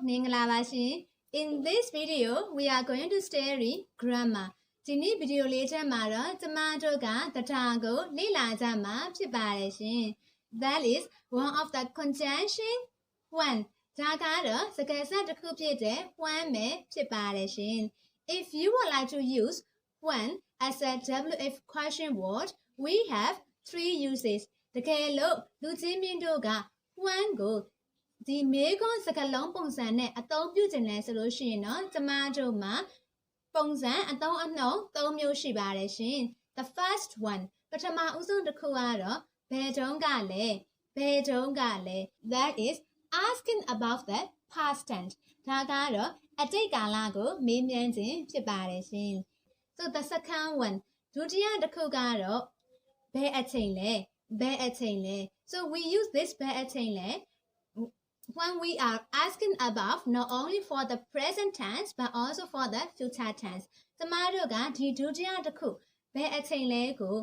မင်္ဂလာပါရှင် In this video we are going to study grammar ဒီနေ့ဗီဒီယိုလေးထဲမှာတော့ကျမတို့ကတထာကိုလေ့လာကြမှာဖြစ်ပါတယ်ရှင် That is one of the conjunction when ဒါကတော့စကားဆက်တစ်ခုဖြစ်တဲ့ when ပဲဖြစ်ပါတယ်ရှင် If you would like to use when as a WF question word we have three uses တကယ်လို့လူချင်းမြင့်တို့က when ကိုဒီမေကွန်စကားလုံးပုံစံနဲ့အသုံးပြုခြင်းလဲဆိုလို့ရှိရင်တော့ကျမတို့မှာပုံစံအသုံးအနှုန်း၃မျိုးရှိပါတယ်ရှင် The first one ပထမဦးဆုံးတစ်ခုကတော့ဘယ်တုန်းကလဲဘယ်တုန်းကလဲ That is asking about the past tense ဒါကတော့အတိတ်ကာလကိုမေးမြန်းခြင်းဖြစ်ပါတယ်ရှင် So the second one ဒုတိယတစ်ခုကတော့ဘယ်အချိန်လဲဘယ်အချိန်လဲ So we use this ဘယ်အချိန်လဲwhen we are asking about not only for the present tense but also for the future tense ကျမတို့ကဒီဒုတိယတစ်ခုဘယ်အချိန်လဲကို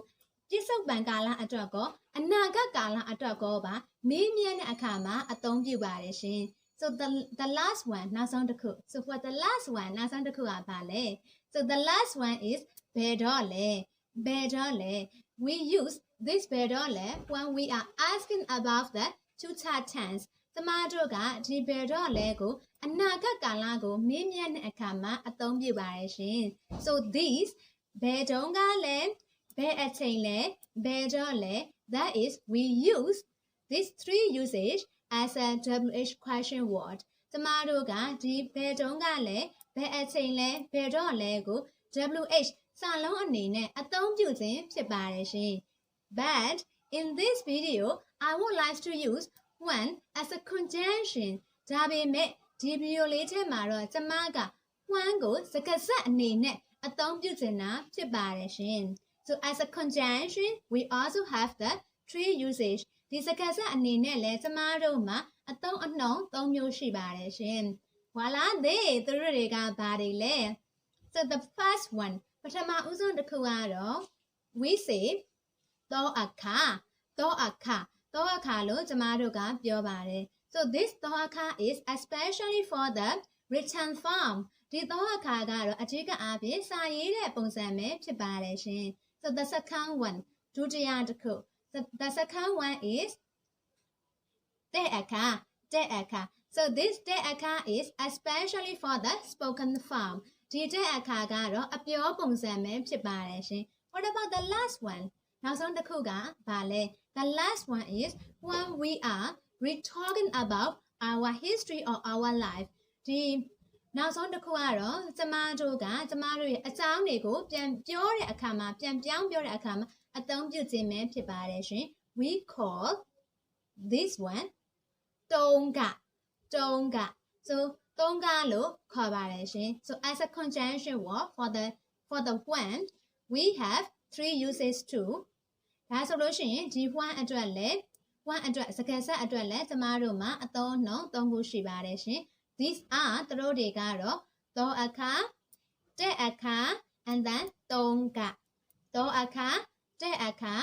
ပြစ္ဆုတ်ပံကာလအတွက်ကောအနာဂတ်ကာလအတွက်ကောပါမေးမြန်းတဲ့အခါမှာအသုံးပြုပါတယ်ရှင် So the last one နောက်ဆုံးတစ်ခု So for the last one နောက်ဆုံးတစ်ခုကဘာလဲ So the last one is ဘယ်တော့လဲဘယ်တော့လဲ We use this ဘယ်တော့လဲ when we are asking about the future tenseကျမတို့ကဒီဘယ်တော့လဲကိုအနာဂတ်ကာလကိုမေးမြန်းတဲ့အခါမှာအသုံးပြုပါတယ်ရှင် So these ဘယ်တုန်းကလဲဘယ်အချိန်လဲဘယ်တော့လဲ That is we use these three usage as a WH question word ကျမတို့ကဒီဘယ်တုန်းကလဲဘယ်အချိန်လဲဘယ်တော့လဲကို WH စာလုံးအနေနဲ့အသုံးပြုခြင်းဖြစ်ပါတယ်ရှင် But in this video I would like to use when as a conjunction ဒါပေမဲ့ဒီဗီဒီယိုလေးထဲမှာတော့ကျမက when ကိုစကားဆက်အနေနဲ့အသုံးပြုချင်တာဖြစ်ပါတယ်ရှင် So as a conjunction we also have the three usage ဒီစကားဆက်အနေနဲ့လည်းကျမတို့မှာအသုံးအနှုန်း၃မျိုးရှိပါတယ်ရှင် Voila သူတို့တွေကဘာတွေလဲ So the first one ပထမဦးဆုံးတစ်ခုကတော့ we say တော့အခါတော့အခါတော့အခါလို့ကျမတို့ကပြောပါတယ် So this တော့အခါ is especially for the written form ဒီတော့အခါကတော့အထူးအားဖြင့်စာရေးတဲ့ပုံစံပဲဖြစ်ပါတယ်ရှင် So the second one ဒုတိယတစ်ခု The second one is တဲ့အခါ So this တဲ့အခါ is especially for the spoken form ဒီတဲ့အခါကတော့အပြောပုံစံပဲဖြစ်ပါတယ်ရှင် What about the last one နောက်ဆုံးတစ်ခုကဘာလဲ The last one is when we are talking about our history or our life ဒီနောက်ဆုံးတစ်ခုကတော့ကျမတို့ရဲ့အကြောင်းတွေကိုပြန်ပြောတဲ့အခါမှာပြန်ပြောင်းပြောတဲ့အခါမှာအသုံးပြုခြင်းပဲဖြစ်ပါတယ်ရှင် We call this one တုံးက So တုံးကလို့ခေါ်ပါတယ်ရှင် So as a conjunction word for the when we have three uses too ဒါဆိုလို့ရှိရင်ဒီ when အတွက်လည်း when အတွက်စကားဆက်အတွက်လည်းကျမတို့မှာအသုံးအနှုန်း၃ခုရှိပါတယ်ရှင် These are သူတို့တွေကတော့တော့အခါတဲ့အခါ and then တုံးကတော့အခါတဲ့အခါ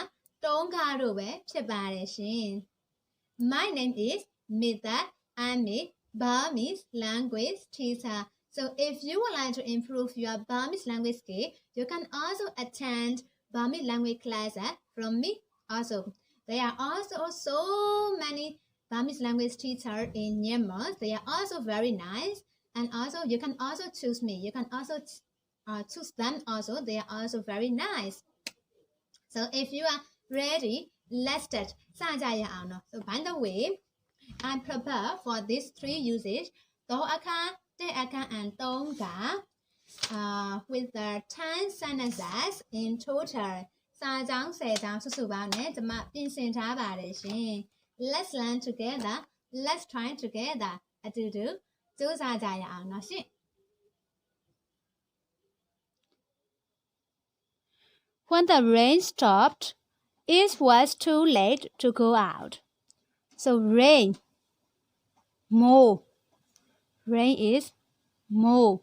တုံးကတို့ပဲဖြစ်ပါတယ်ရှင် My name is May Thet. I'm a Burmese language teacher. So if you would like to improve your Burmese language skill, you can also attend Burmese language classes from me. Also, there are also so many Burmese language teachers in Myanmar. They are also very nice, and also you can also choose me. You can also choose them. Also, they are also very nice. So if you are ready, let's start. So by the way, I prepare for these three usage. To aka, te aka, and tonga. With the 10 sentences in total. စာကြောင်း10ကြောင်းစုစုပေါင်းနဲ့ကျွန်မပြင်ဆင်ထားပါတယ်ရှင် Let's learn together. Let's try together. အတူတူစူးစမ်းကြရအောင်နော်ရှင် When the rain stopped, it was too late to go out. So rain, more. Rain is more.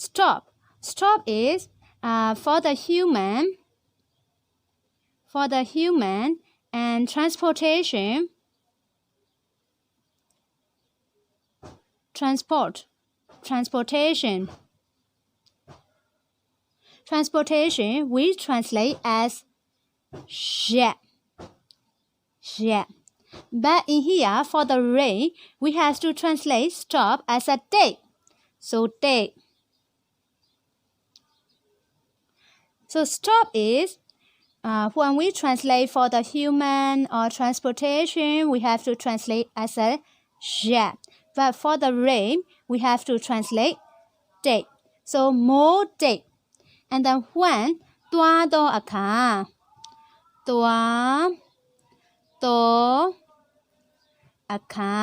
Stop. Stop is for the human and transportation transportation. Transportation we translate as jet. But in here, for the rain, we have to translate stop as a day. So day. So stop is when we translate for the human or transportation, we have to translate as a jet. But for the rain, we have to translate day. So more day. And then when သွားသောအခါသွားသောအခါ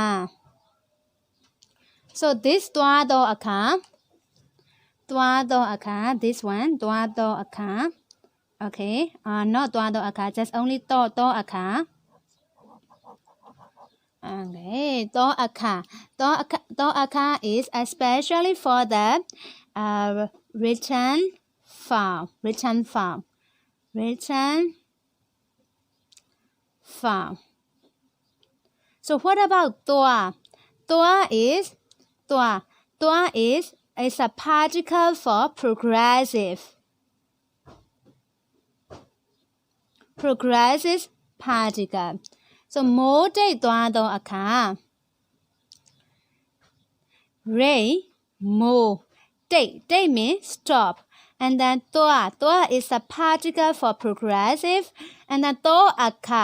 So this သွားသောအခါ this one သွားသောအခါ Okay, not သွားသောအခါ just only သောအခါ Okay, သောအခါ သောအခါ is especially for the written form. So what about ตัว? ตัว is a particle for progressive particle. So မိုးတိတ်သွားသောအခါ rain မိုး တိတ် means stop. And then ตัว is a particle for progressive. And then သောအခါ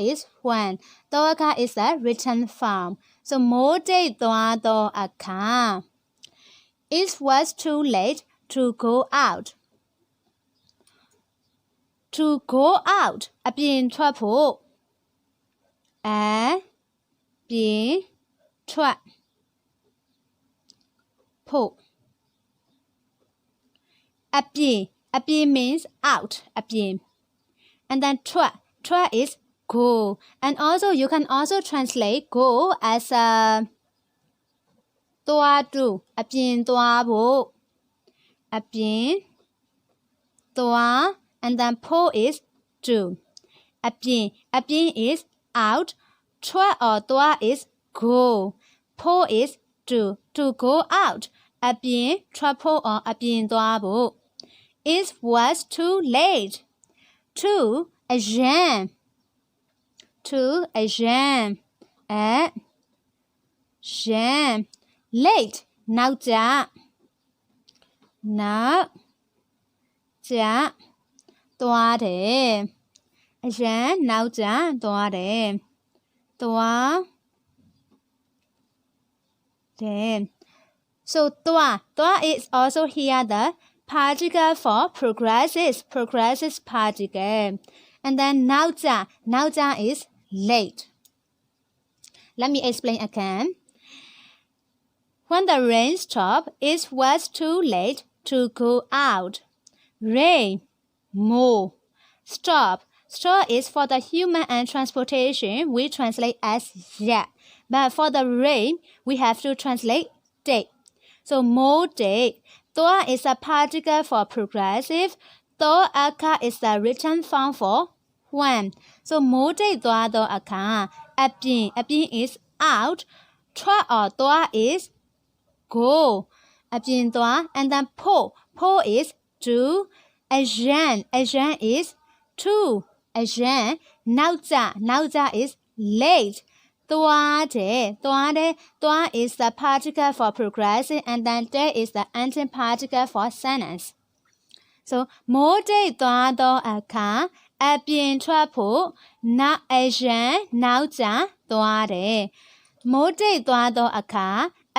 is when. သောအခါ is a written form. So မိုးတိတ်သွားသောအခါ It was too late to go out. To go out အပြင်ထွက်ဖို့ အပြင်ထွက်ဖို့ အပြင် means out အပြင် and then ထွက် is go. And also you can also translate go as a သွားတူ အပြင်သွားဖို့ အပြင်သွား and then ဖို့ is do. အပြင် is out. ထွက် or သွား is go. ဖို့ is do. To go out. အပြင်ထွက်ဖို့ or အပြင်သွားဖို့ It was too late. To အရန် late နောက်ကျသွားတယ်အရန်နောက်ကျသွားတယ်သွားတယ် So သွား is also here the particle for progressive particle. And then နောက်ကျ is late. Let me explain again. When the rain stopped, it was too late to go out. Rain, more. Stop is for the human and transportation. We translate as yeah. But for the rain, we have to translate day. So more day. သော is a particle for progressive. သောအခါ is the written form for when. So မိုးတိတ်သွားသောအခါ အပြင် is out. ထွက် or သွား is go. အပြင်သွား and then ဖို့ is do. အရန် is to. အရန်နောက်ကျ is late. သွားတယ် is the particle for progressive, and then there is the antiparticle for sentence. So မိုးတိတ်သွားသောအခါ အပြင်ထွက်ဖို့ အရန်နောက်ကျသွားတယ် မိုးတိတ်သွားသောအခါ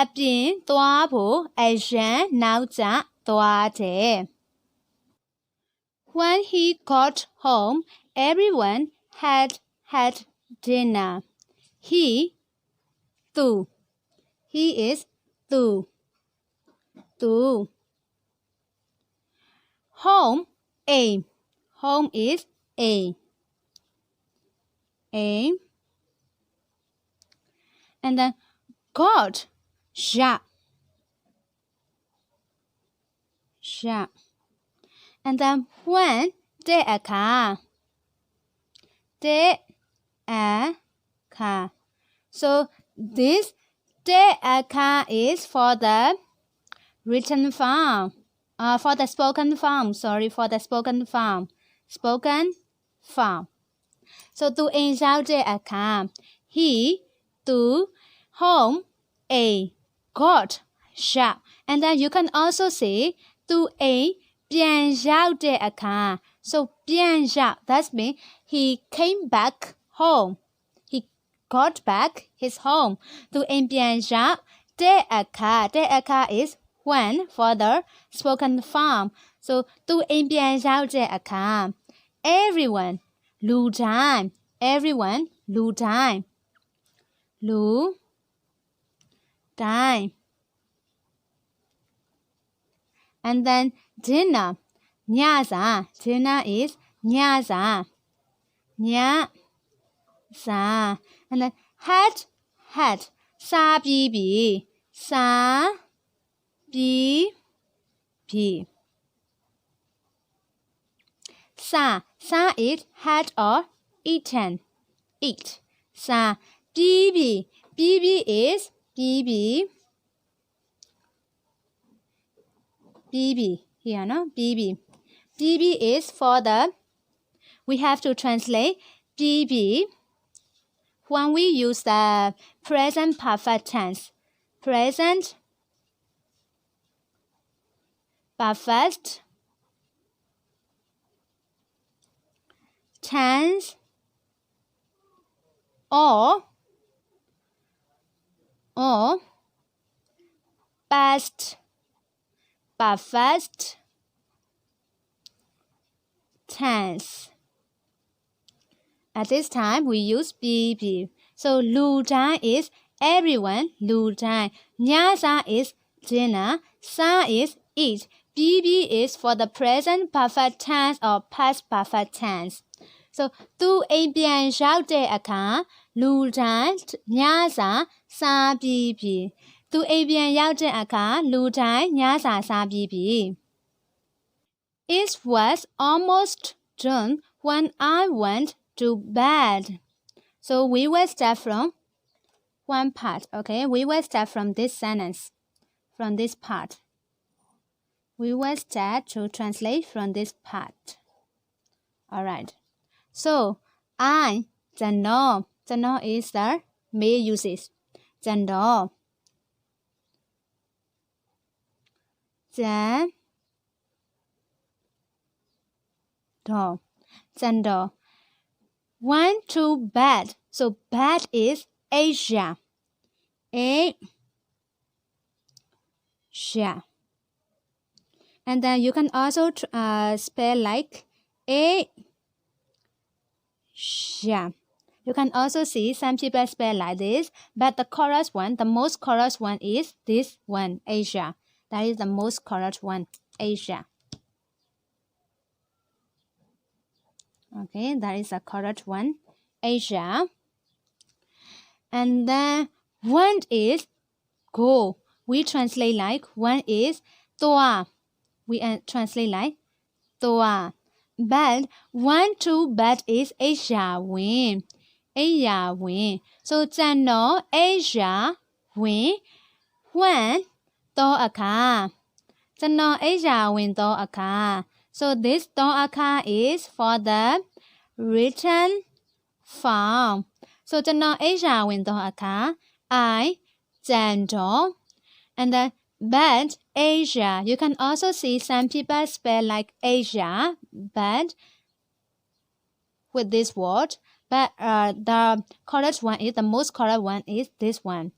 အပြင်သွားဖို့ အရန်နောက်ကျသွားတယ် When he got home, everyone had dinner. He is သူ Home aim. Home is aim. And then got ရ And then when တဲ့အခါ So this the aka is for the written form. For the spoken form. Sorry, for the spoken form. Spoken form. So သူအိမ်ရောက်တဲ့အခါ he သူ home a got shop. And then you can also say သူအိမ်ပြန်ရောက်တဲ့အခါ so ပြန်ရောက် that means he came back home. He got back his home. သူအိမ်ပြန်ရောက်တဲ့အခါ is when for the spoken form. So သူအိမ်ပြန်ရောက်တဲ့အခါ everyone လူတိုင်း everyone လူတိုင်း လူတိုင်း and then dinner ညစာ dinner is ညစာ ညစာ and then had စားပြီးပြီ စားပြီးပြီ sa is had or eaten eat sa bibi is bibi here no bibi is for the we have to translate bibi when we use the present perfect tense present perfect tense or past perfect tense. At this time we use bb. So လူတိုင်း is everyone လူတိုင်း ညစာ is dinner စား is eat. bb is for the present perfect tense or past perfect tense. So သူအိမ်ပြန်ရောက်တဲ့အခါ လူတိုင်း ညစာ စားပြီးပြီ သူအိမ်ပြန်ရောက်တဲ့အခါ လူတိုင်း ညစာ စားပြီးပြီ It was almost done when I went to bed. So we will start from one part, okay? We will start from this sentence, from this part. We will start to translate from this part. Alright. So, I, the no is the male uses. The no. Went to bed. So, bed is Asia. Asia. And then you can also spell like Asia. You can also see some people spell like this, but the correct one, the most correct one is this one, Asia. That is the most correct one, Asia. Okay, that is the correct one, Asia. And then one is go. We translate like one is twarr. We translate like twarr. But one to bed is Asia win. Asia win. So ကျွန်တော် Asia win when တော့အခါ ကျွန်တော် Asia win တော့အခါ So this တော့အခါ is for the written form. So ကျွန်တော် Asia win တော့အခါ I ကျွန်တော် and then but Asia, you can also see some people spell like Asia, but with this word. But the correct one is, the most correct one is this one.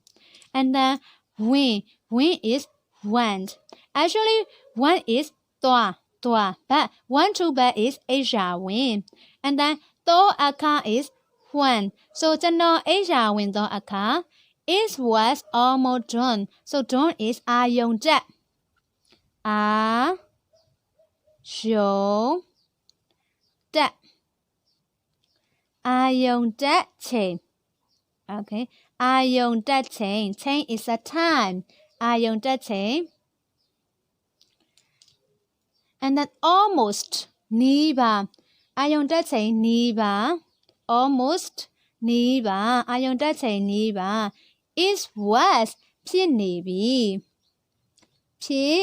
And then win is went. Actually, one is twarr, but one to bed is Asia win. And then to aka is when. So ကျွန်တော် Asia win တော့အခါ It was almost done. So done is အာယုံတက် အာယုံတက် အာယုံတက်ချိန် Okay. အာယုံတက်ချိန် ချိန် is a time. အာယုံတက်ချိန် And then almost နီးပါ အာယုံတက်ချိန် နီးပါ almost နီးပါ အာယုံတက်ချိန် နီးပါ is was ဖြစ်နေပြီဖြစ်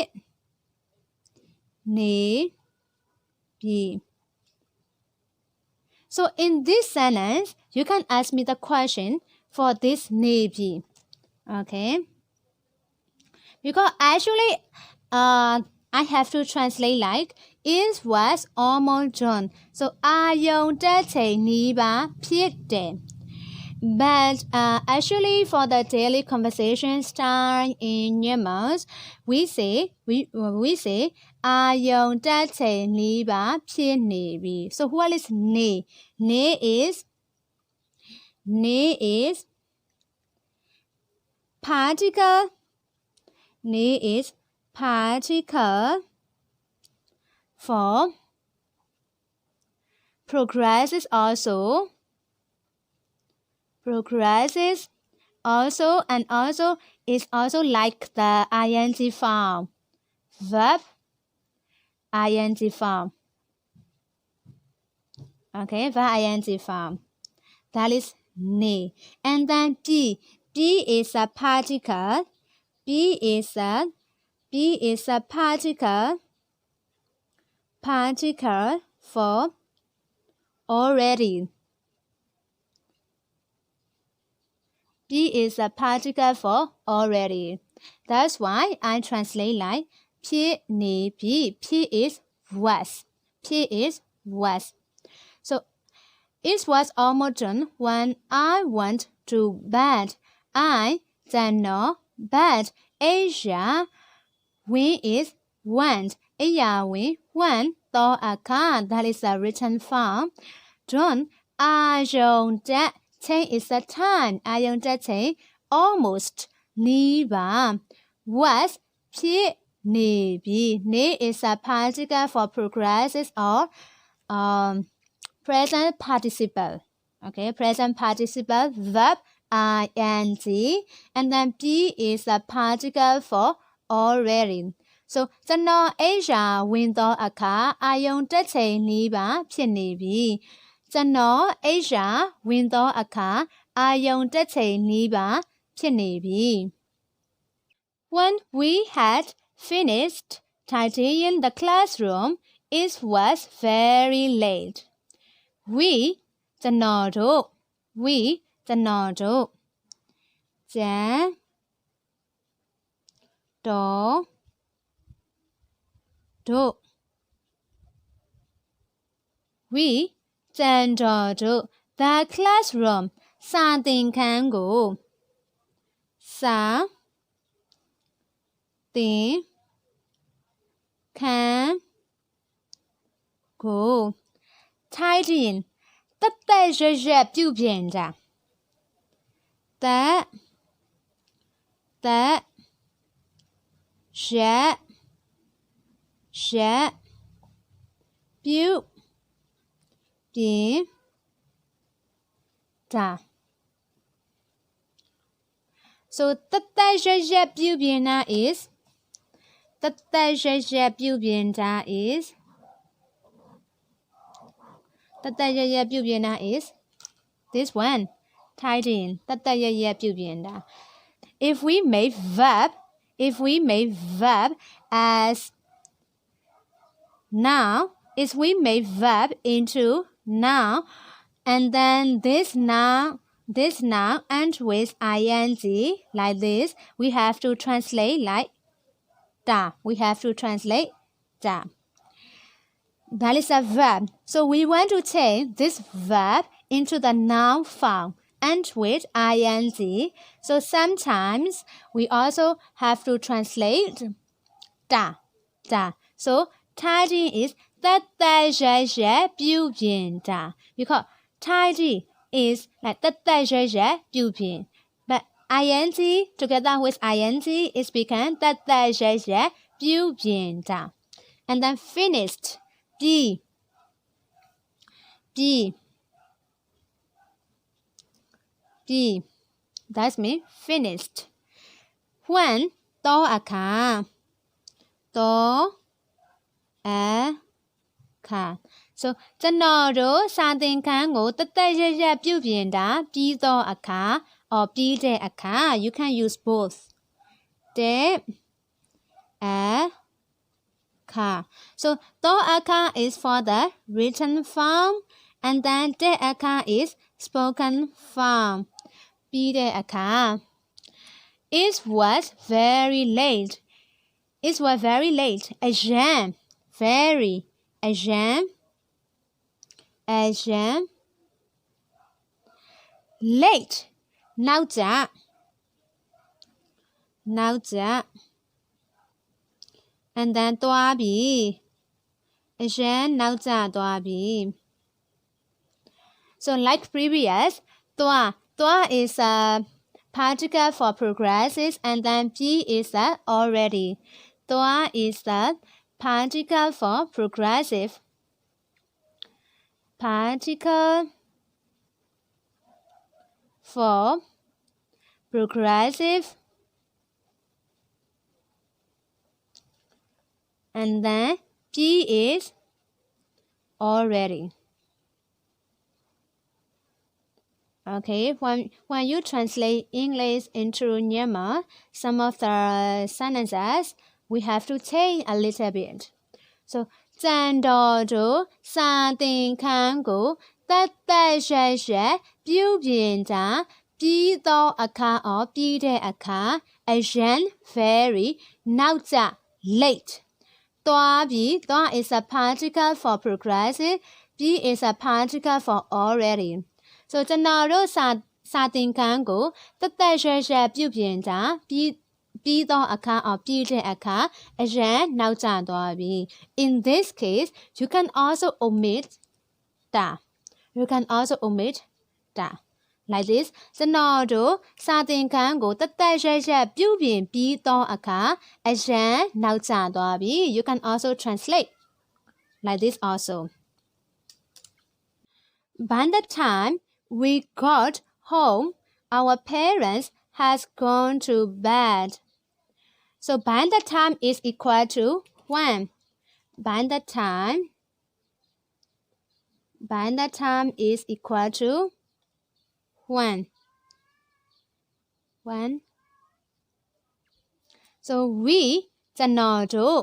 နေပြီ So in this sentence you can ask me the question for this နေပြီ okay because actually I have to translate like is was almost done so အာယုံတက်ချိန်နီးပါဖြစ်တယ် But actually for the daily conversation style in Myanmar we say အာယုံတက်ချိန်နီးပါဖြစ်နေပြီ So what is နေ is particle နေ is particle for progresses also and also is also like the ing form verb ing form okay verb ing form that is ne and then p is a particle p is a particle for already P is a particle for already. That's why I translate like ဖြစ်နေပြီ P is was. So it was almost done when I went to bed. I don't know bed. Asia when is went. Asia when တော့အခါ that is a written form. Done အာယုံတက် Chain is a time. အာယုံတက်ချိန် almost နီးပါ was ဖြစ်နေပြီ ne is a particle for progressive or present participle. Okay, present participle verb ing and then p is a particle for already. So ကျွန်တော် Asia ဝင်သောအခါအာယုံတက်ချိန်နီးပါဖြစ်နေပြီကျွန်တော် Asia ဝင်သောအခါအာယုံတက်ချိန်နီးပါဖြစ်နေပြီ When we had finished tidying the classroom it was very late we ကျွန်တော်တို့ကျန်တော်တို့ we ကျန်တော်တို့ the classroom စာသင်ခန်းကိုစာသင်ခန်းကို tidying တက်တက်ရွက်ပြုပြင်တာတက်ရွက်ပြုပြင်တာ So တက်တက်ရွက်ပြုပြင်တာ is တက်တက်ရွက်ပြုပြင်တာ is တက်တက်ရွက်ပြုပြင်တာ is this one tidying တက်တက်ရွက်ပြုပြင်တာ if we make verb as noun if we make verb into noun and then this noun ends with ing like this we have to translate like da that is a verb so we want to change this verb into the noun form and with ing so sometimes we also have to translate da so tidy is တက်တက်ရွက်ပြုပြင်တာ because tidy is like တက်တက်ရွက်ပြုပြင် but ing together with ing is become တက်တက်ရွက်ပြုပြင်တာ and then finished that's me finished when တော့အခါ So ကျွန်တော်တို့စာသင်ခန်းကိုတသက်ရရက်ပြုပြင်တာပြီးသောအခါ or ပြီးတဲ့အခါ you can use both တဲ့အခါ so သောအခါ is for the written form and then တဲ့အခါ is spoken form ပြီးတဲ့အခါ it was very late it was very late အရန် very အရန် late နောက်ကျ and then သွားပြီအရန်နောက်ကျသွားပြီ so like previous သွား is a particle for progressive and then be is a already သွား is the particle for progressive particle for progressive and then be is already. Okay, when you translate English into Myanmar, some of the sentences we have to change a little bit. So ကျန်တော်တို့စာသင်ခန်းကိုတသက်ရရက်ပြုပြင်တာပြီးသောအခါ or ပြီးတဲ့အခါ အရန် very နောက်ကျ late သွားပြီးသွား is a particle for progressive be is a particle for already so ကျွန်တော်တို့စာသင်ခန်းကိုတသက်ရရက်ပြုပြင်တာပြီးသောအခါ or ပြီးတဲ့အခါ အရန်နောက်ကျသွားပြီ in this case you can also omit တာ like this ကျွန်တော်တို့စာသင်ခန်းကိုတသက်ရရက်ပြုပြင်ပြီးသောအခါ အရန်နောက်ကျသွားပြီ you can also translate like this also by the time we got home our parents has gone to bed so by the time is equal to when by the time is equal to when so we ကျွန်တော်တို့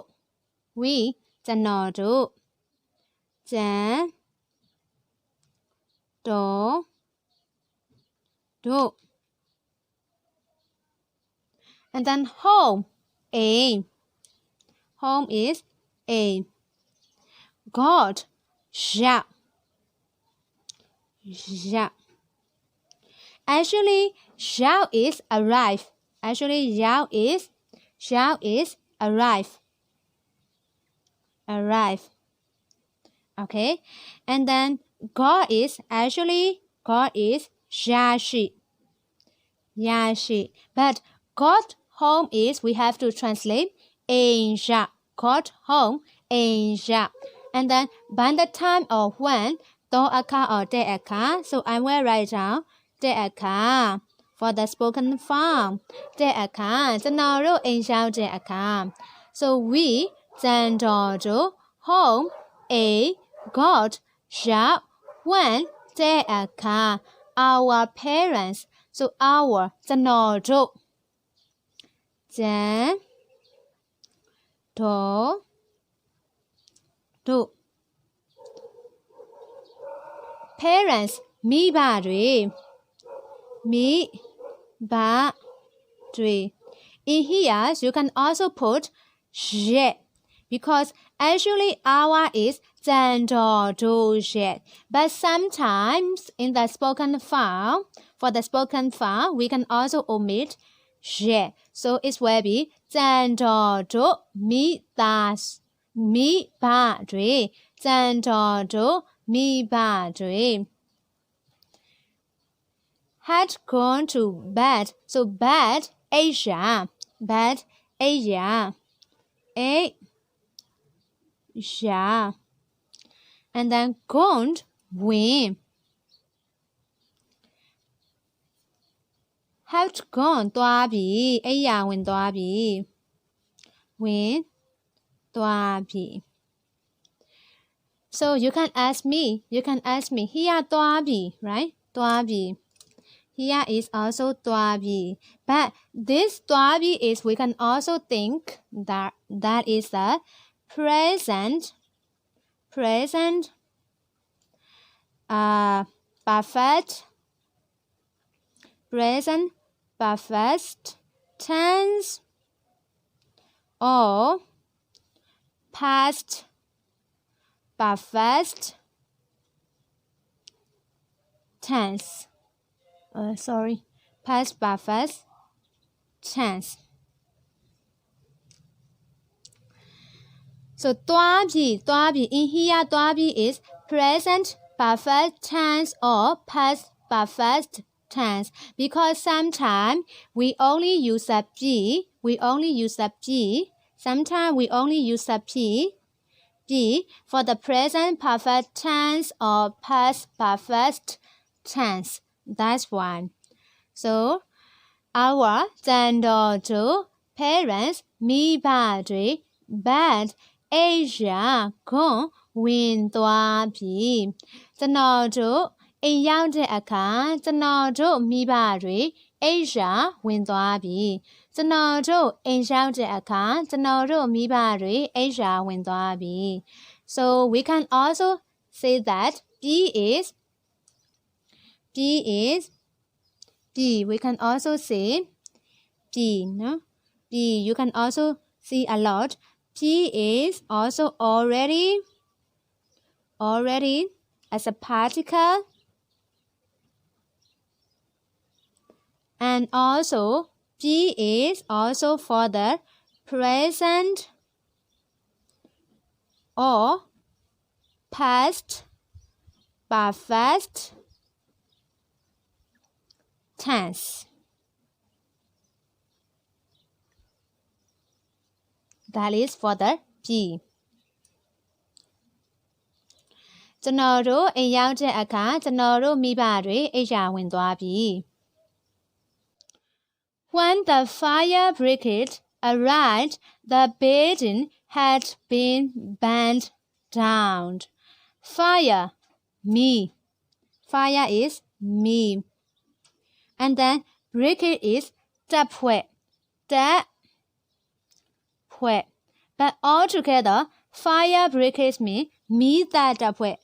ကျန်တော်တို့ and then home is aim God ရောက် actually ရောက် is arrive arrive okay and then God is ရရှိ but got home is we have to translate အိမ်ရောက် got home အိမ်ရောက် and then by the time or when သောအခါ or တဲ့အခါ so I will write down တဲ့အခါ for the spoken form တဲ့အခါ ကျွန်တော်တို့အိမ်ရောက်တဲ့အခါ so we ကျန်တော်တို့ home အိမ် got ရောက် when တဲ့အခါ our parents so our ကျွန်တော်တို့ကျန်တော်တို့ parents မိဘတွေ in here you can also put yet because actually our is ကျန်တော်တို့ yet but sometimes in the spoken form for the spoken form we can also omit yet so it will be ကျန်တော်တို့မိဘတွေကျန်တော်တို့မိဘတွေ had gone to bed so bed အိပ်ရာ and then gone ဝင် had gone သွားပြီအိပ်ရာဝင်သွားပြီ So you can ask me, here twarr bi, right? Twarr bi. Here is also twarr bi. But this twarr bi is, we can also think that is the present perfect present perfect tense or past perfect tense. Past perfect tense. So twarr bi in here, twarr bi is present perfect tense or past perfect tense, because sometimes we only use a b, sometimes we only use a p for the present perfect tense or past perfect tense. That's one. So our တန်တော်တို့ parents မိဘတွေ bed အိပ်ရာခွန်ဝင်သွားပြီကျွန်တော်တို့အိမ်ရောက်တဲ့အခါကျွန်တော်တို့မိဘတွေအိပ်ရာဝင်သွားပြီကျွန်တော်တို့အိမ်ရောက်တဲ့အခါကျွန်တော်တို့မိဘတွေအိပ်ရာဝင်သွားပြီ So we can also say that B is we can also say B, no? B, you can also see a lot. P is also already as a particle. And also, P is also for the present or past perfect tense. That is for the P. ကျွန်တော်တို့အိမ်ရောက်တဲ့အခါကျွန်တော်တို့မိဘတွေအိပ်ရာဝင်သွားပြီ When the fire brigade arrived, the building had been burned down. Fire, me. Fire is me. And then brigade is တပ်ဖွဲ့ But all together, fire brigade means May Thet တပ်ဖွဲ့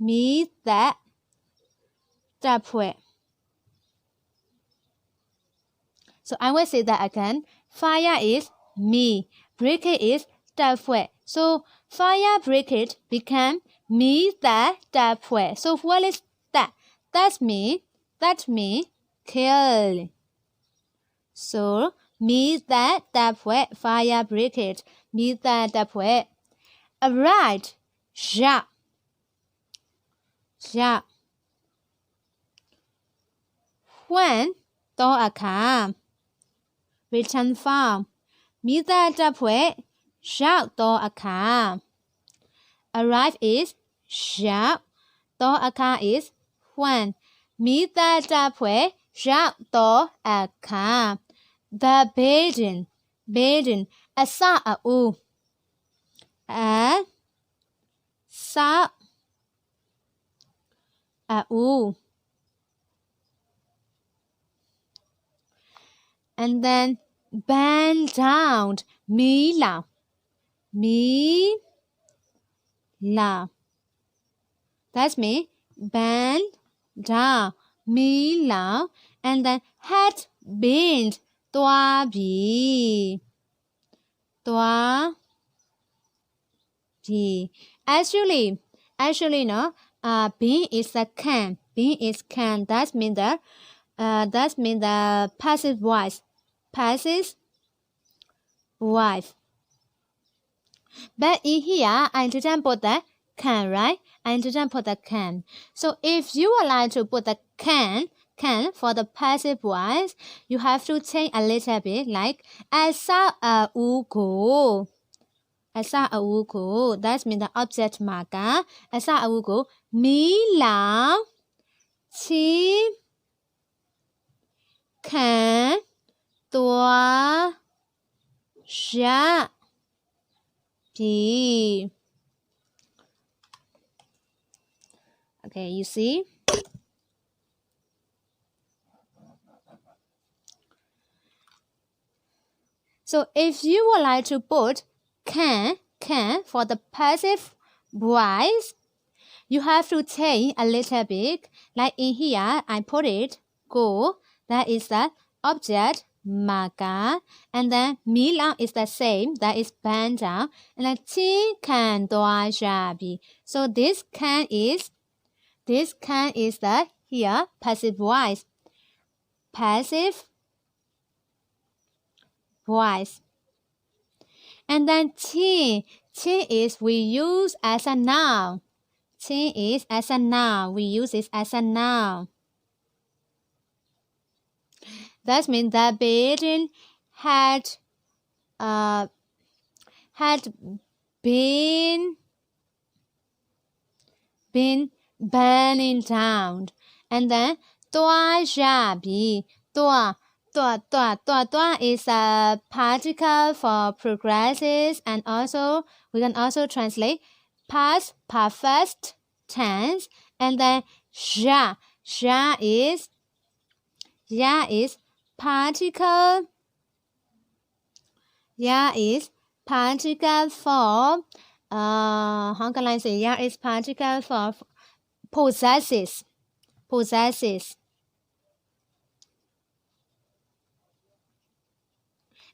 May Thet တပ်ဖွဲ့ So I will say that again. Fire is me. Brigade is တပ်ဖွဲ့ So fire brigade became May Thet တပ်ဖွဲ့ So what is that? That means kill. So May Thet တပ်ဖွဲ့ fire brigade May Thet တပ်ဖွဲ့ Arrived ရောက် When တော့အခါ Return from May Thet တပ်ဖွဲ့ရောက်တော့အခါ Arrive is ရောက်တော့အခါ is when May Thet တပ်ဖွဲ့ရောက်တော့အခါ The building အဆောက်အဦ ဆောက်အဦ And then burn down မီးလောင် That's me. Burn down မီးလောင် And then had been သွားပြီ Actually no being is a can That means the passive voice But in here I didn't put the can, right? I didn't put the can. So if you would like to put the can for the passive voice, you have to change a little bit, like အဆောက်အဦကို That means the object marker အဆောက်အဦကိုမီးလောင်ချီခံသွားရပြီ Okay, you see? So if you would like to put can for the passive voice, you have to change a little bit. Like in here, I put it go. That is the object maga. And then mi lang is the same. That is bend down. And then chi can doa jabi. So this can is the here passive voice. Passive voice. And then chi is we use as a noun. Chi is as a noun. We use it as a noun. That means the building had been burning down. And then twarr is a particle for progressive, and also we can also translate past perfect tense. And then ja is particle. Ja is particle for how can I say? Ja is particle for possesses.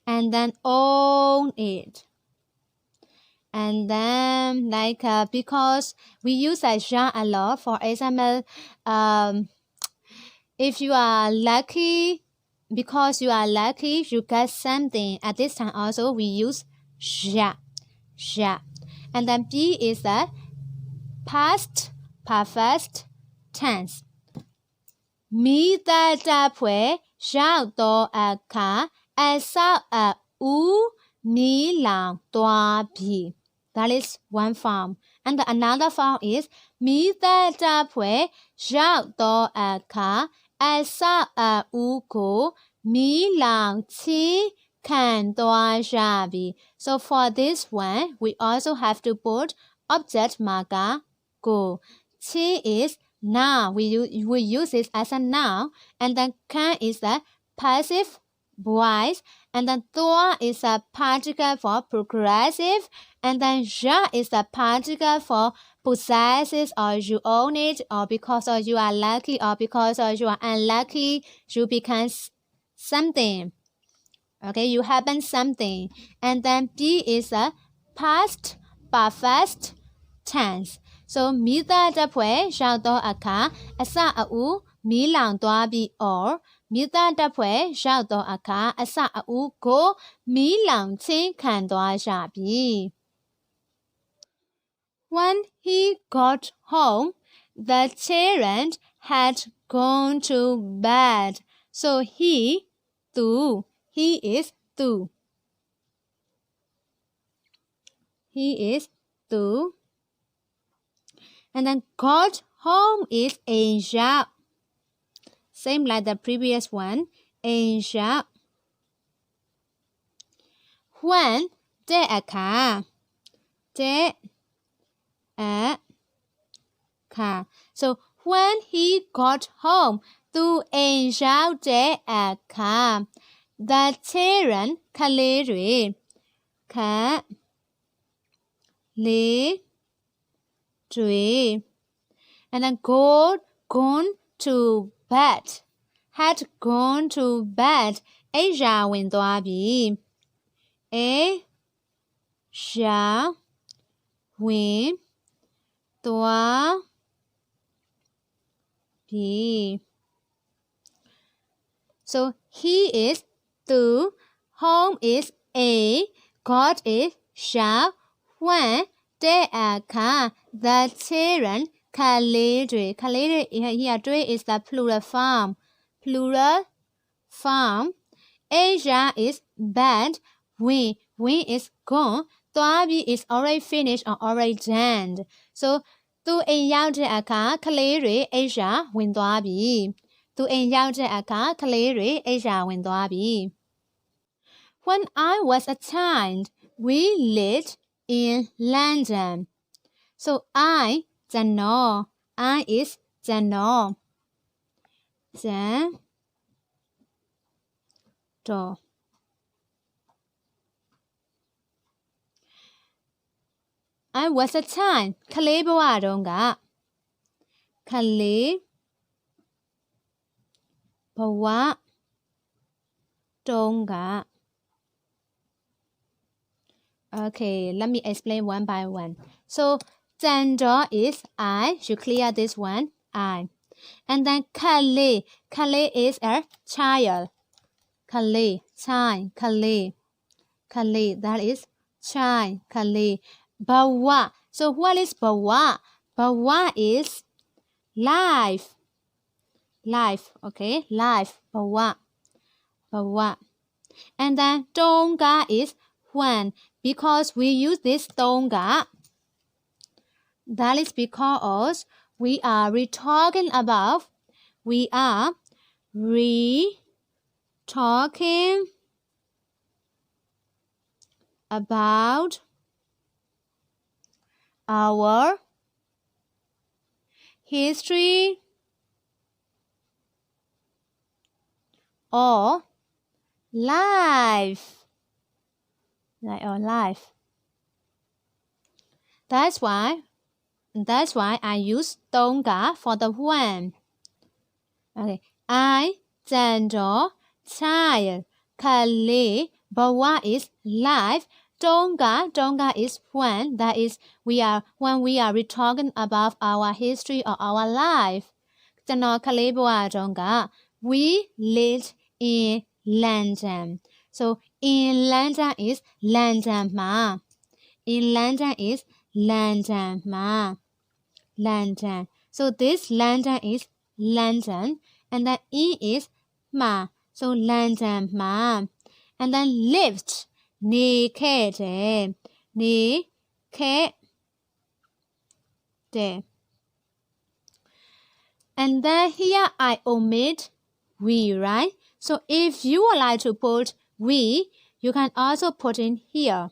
And then own it. And then because we use a ja a lot, for example, if you are lucky, because you are lucky, you get something. At this time also we use ja. And then B is the past perfect tense. Mi Thet တပ်ဖွဲ့ရောက်သောအခါအဆောက်အဦးမီးလောင်သွားပြီ That is one form. And the another form is မိသက်တပ်ဖွဲ့ရောက်သောအခါအဆောက်အဦးကိုမီးလောင်ခြင်းခံသွားရပြီ So for this one, we also have to put object marker go. Chi is noun. We use it as a noun. And then can is the passive voice. And then twarr is a particle for progressive. And then ja is the particle for possessive, or you own it, or because of you are lucky, or because of you are unlucky, you become something. Okay, you happen something. And then B is a past perfect tense. So မိသက်တပ်ဖွဲ့ရောက်သောအခါအစအဦးမီးလောင်သွားပြီ or မိသက်တပ်ဖွဲ့ရောက်သောအခါအစအဦးကိုမီးလောင်ခြင်းခံသွားရပြီ When he got home, the children had gone to bed. So he is tu. He is tu. And then got home is Asia. Same like the previous one. Asia. When တဲ့အခါ So when he got home, သူအိမ်ရောက်တဲ့အခါ The children ကလေးတွေ and then gone to bed, had gone to bed အိပ်ရာဝင်သွားပြီ အိပ်ရာဝင်သွားပြီ So he is tu, home is a, got is sha, when တဲ့အခါ the children ကလေးတွေ here တွေ is the plural form. Asia is bad, when is gone, သွားပြီ is already finished or already done. So သူအိမ်ရောက်တဲ့အခါကလေးတွေအိပ်ရာဝင်သွားပြီ သူအိမ်ရောက်တဲ့အခါကလေးတွေအိပ်ရာဝင်သွားပြီ When I was a child, we lived in London. So I ကျွန်တော် I is ကျွန်တော်I was a time ခလေးဘဝတုန်းကခလေးဘဝတုန်းက Okay, let me explain one by one. So, ကျွန်တော် is I. You clear this one, I. And then ခလေး is a child. ခလေး child, ခလေး that is child, ခလေးဘဝ So, what is ဘဝ ဘဝ is life. Okay, life ဘဝ And then တုန်းက is when. Because we use this တုန်းက that is because we are re-talking about our history or life. That's why I use တုန်းက for the when. Okay, I ကျွန်တော် child ခလေးဘဝ is life တုန်းက is when. That is when we are talking about our history or our life. ကျွန်တော်ခလေးဘဝတုန်းက we lived in London. So in London is London မှာ in London is London မှာ London. So this London is London and then in is မှာ So London မှာ and then lived နေခဲ့တယ် And then here I omit we, right? So if you would like to put we, you can also put in here.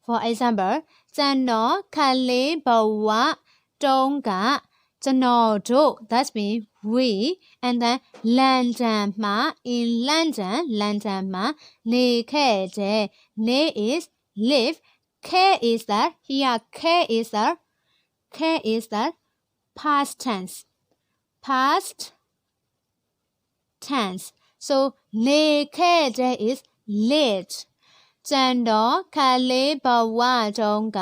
For example, ကျွန်တော်ခလေးဘဝတုန်းကကျွန်တော်တို့ that means we and then London မှာ in London မှာနေခဲ့တယ်နေ is live care is the here care is the past tense so နေခဲ့တယ် is lived ကျွန်တော်ခလေးဘဝတုန်းက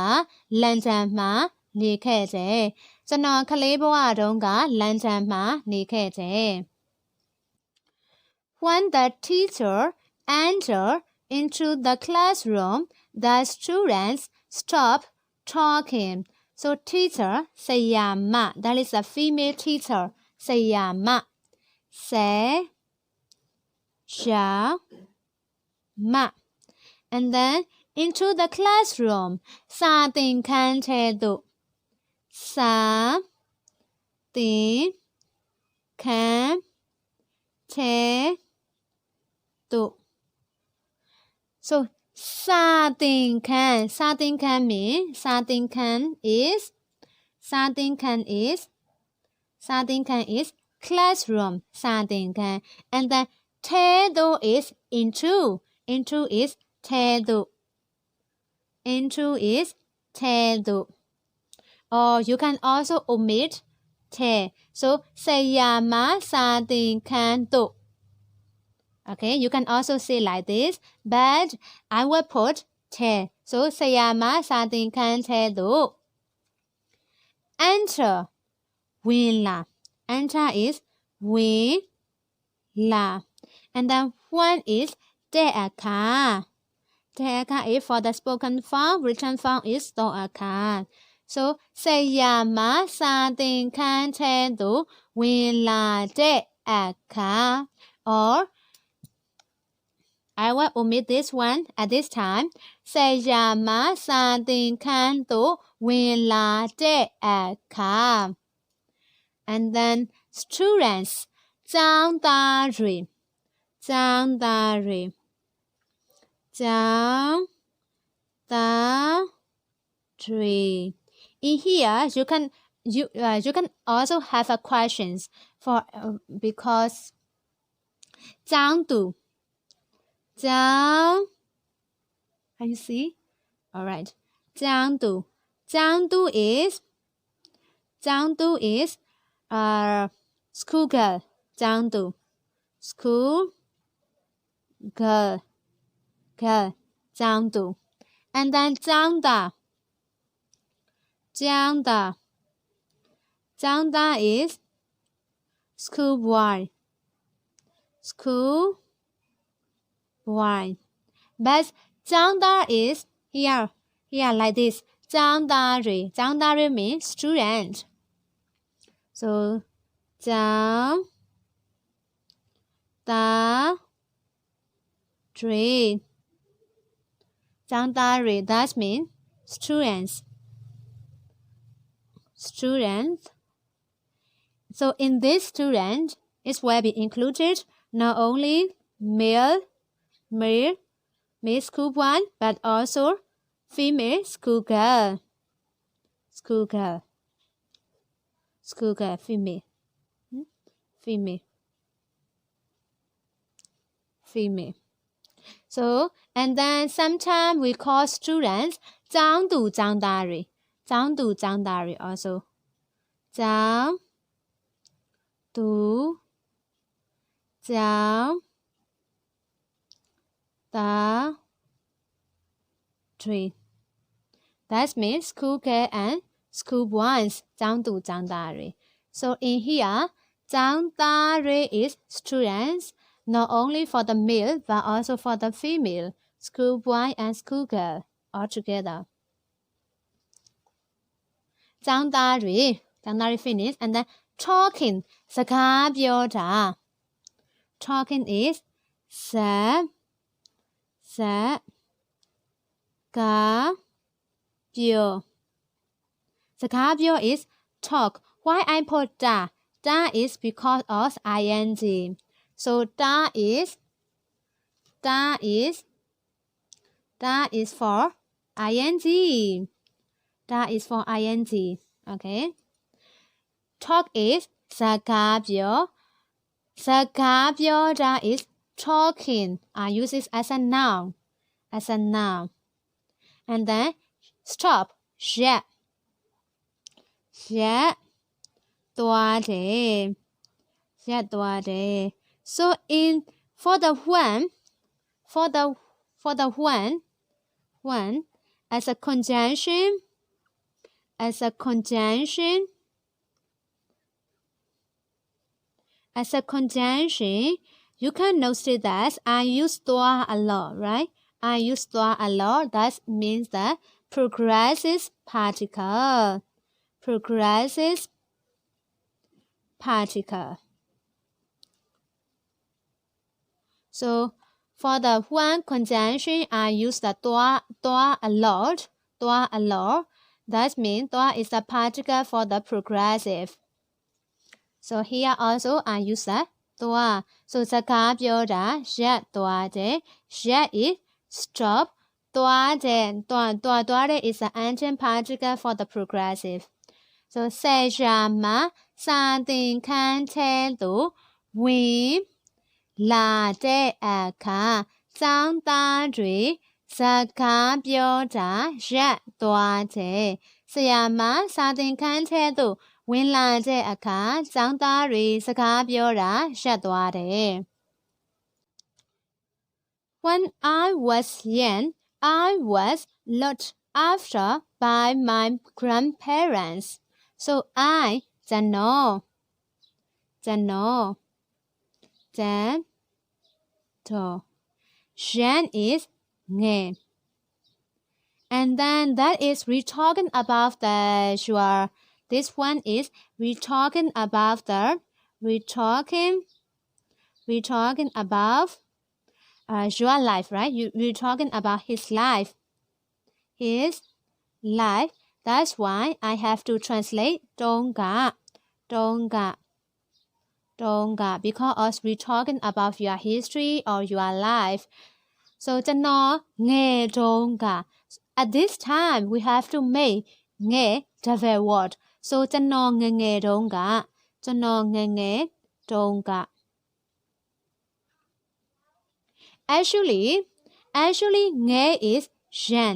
London မှာနေခဲ့တယ်ကျွန်တော်ခလေးဘဝတုန်းက London မှာနေခဲ့တယ် When the teacher entered into the classroom, the students stopped talking. So teacher ဆရာမ that is a female teacher ဆရာမ And then into the classroom စာသင်ခန်းထဲသို့စာသင်ခန်းထဲသို့ So စာသင်ခန်း means စာသင်ခန်း is classroom စာသင်ခန်း and then ထဲသို့ is into is ထဲသို့ is ထဲသို့ or you can also omit ထဲ so ဆရာမစာသင်ခန်းသို့ Okay, you can also say like this, but I will put ထဲ so ဆရာမစာသင်ခန်းထဲသို့ enter ဝင်လာ enter is ဝင်လာ and then one is တဲ့အခါ is for the spoken form, written form is သောအခါ so ဆရာမစာသင်ခန်းထဲသို့ဝင်လာတဲ့အခါ or I will omit this one at this time ဆရာမစာသင်ခန်းသို့ဝင်လာတဲ့အခါ and then students ကျောင်းသားတွေကျောင်းသားတွေ in here you can you can also have a questions for because 张度 can you see? All right. 张度 is schoolgirl 张度 school girl 张度 and then 长大 is schoolboy but 长大 is here like this 长大人 means student so 长大人 长大人 that means students. So in this student, it will be included not only male schoolboy, but also female schoolgirl, female. So, and then sometimes we call students 长度长大人 also 长度长大人 that means schoolgirl and schoolboys 长度长大人 So in here 长大人 is students not only for the male but also for the female, schoolboy and schoolgirl all together. 长大人 finish and then talking စကားပြောတာ talking is စကားပြော စကားပြော is talk. Why I put တာ is because of ing. So တာ is for ing. တာ is for ing. Okay. Talk is စကားပြော စကားပြောတာ is talking. I use it as a noun. And then stop. ရပ်သွားတယ် So for the when as a conjunction you can notice that I use twarr a lot, right? I use twarr a lot. That means the progressive particle. So for the when conjunction, I use the twarr a lot. That means twarr is the particle for the progressive. So here also I use the twarr. So စကားပြောတာရပ်သွားတယ် ရပ် is stop သွားတယ် is the engine particle for the progressive. So ဆက်ရာမှာစာသင်ခန်းထဲသို့ဝင်လာတဲ့အခါကျောင်းသားတွေစကားပြောတာရပ်သွားတယ်ဆရာမစာသင်ခန်းထဲသို့ဝင်လာတဲ့အခါကျောင်းသားတွေစကားပြောတာရပ်သွားတယ် When I was young, I was looked after by my grandparents. So I don't know. Shan is name. And then that is we talking about the sure. This one is we talking about the your life, right? We're talking about his life. That's why I have to translate donga because we're talking about your history or your life. So ကျွန်တော်ငယ်တုန်းက at this time we have to make ငယ် double word so ကျွန်တော်ငယ်ငယ်တုန်းက actually ငယ် is ရန်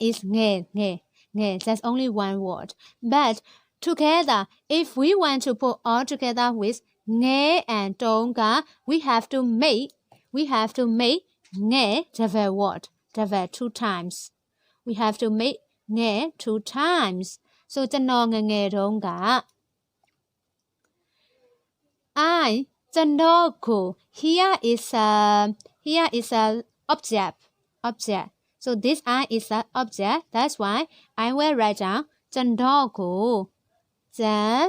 is ငယ် that's only one word but together if we want to put all together with ငယ် and တုန်းက we have to make ငယ် double word double 2 times we have to make ငယ် 2 times so ကျွန်တော်ငယ်ငယ်တုန်းက I ကျွန်တော်ကို here is a object so this I is an object that's why I will write down ကျွန်တော်ကို ကျွန်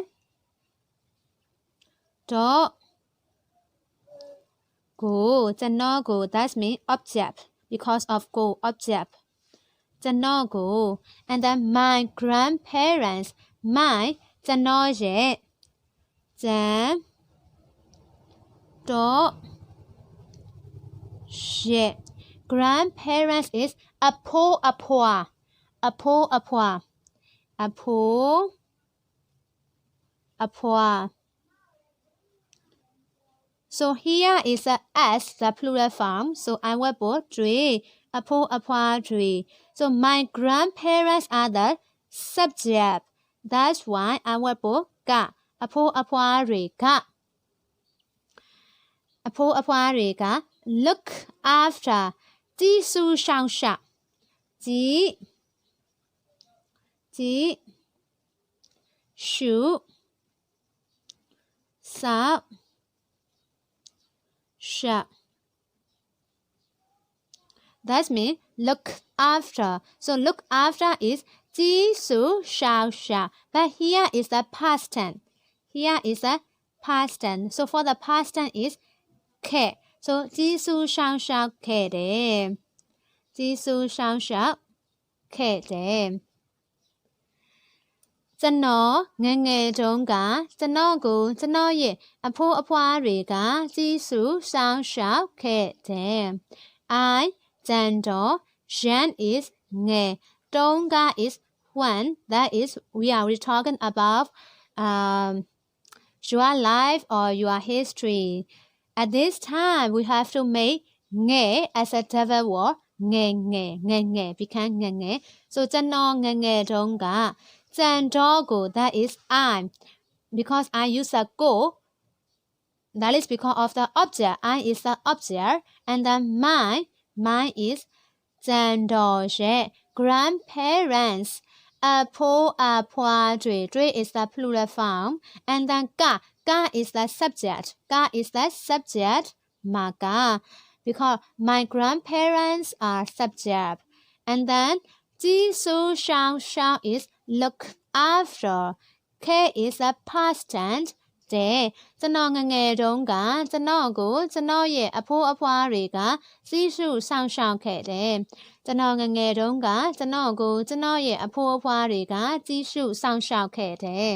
တော်ကို that means object because of go object ကျွန်တော်ကို and then my grandparents ကျွန်တော်ရဲ့ကျွန်တော်ရဲ့ grandparents is အဖိုးအဖွာ so here is a s the plural form so I will put တွေ အဖိုးအဖွာတွေ so my grandparents are the subject that's why I will put က အဖိုးအဖွာတွေက look after ကြည့်ရှုစောင့်ရှောက်ကြည့်ရှုစောင့်ရှောက် that means look after so look after is ကြည့်ရှုစောင့်ရှောက် but here is the past tense so for the past tense is care so ကြည့်ရှုစောင့်ရှောက်ခဲ့တယ်ကျွန်တော်ငယ်ငယ်တုန်းကကျွန်တော်ကို ကျွန်တော်ရဲ့အဖိုးအဖွားတွေကကြည့်ရှုစောင့်ရှောက်ခဲ့တယ် I ကျွန်တော် Jan is ငယ်တုန်းက is when that is we are talking about your life or your history at this time we have to make ငယ် as a double word ငယ် become ငယ် so ကျွန်တော်ငယ်ငယ်တုန်းကကျွန်တော်ကို that is I because I use a go that is because of the object I is the object and then mine is ကျွန်တော်ရဲ့ grandparents အဖိုးအဖွားတွေ is the plural form and then က is the subject မှာက because my grandparents are subject and then ကြည့်ရှုစောင့်ရှောက် is look after care is a past tense တဲ့ကျွန်တော်ငယ်ငယ်တုန်းကကျွန်တော်ကိုကျွန်တော်ရဲ့အဖိုးအဖွားတွေကကြည့်ရှုစောင့်ရှောက်ခဲ့တယ်ကျွန်တော်ငယ်ငယ်တုန်းကကျွန်တော်ကိုကျွန်တော်ရဲ့အဖိုးအဖွားတွေကကြည့်ရှုစောင့်ရှောက်ခဲ့တယ်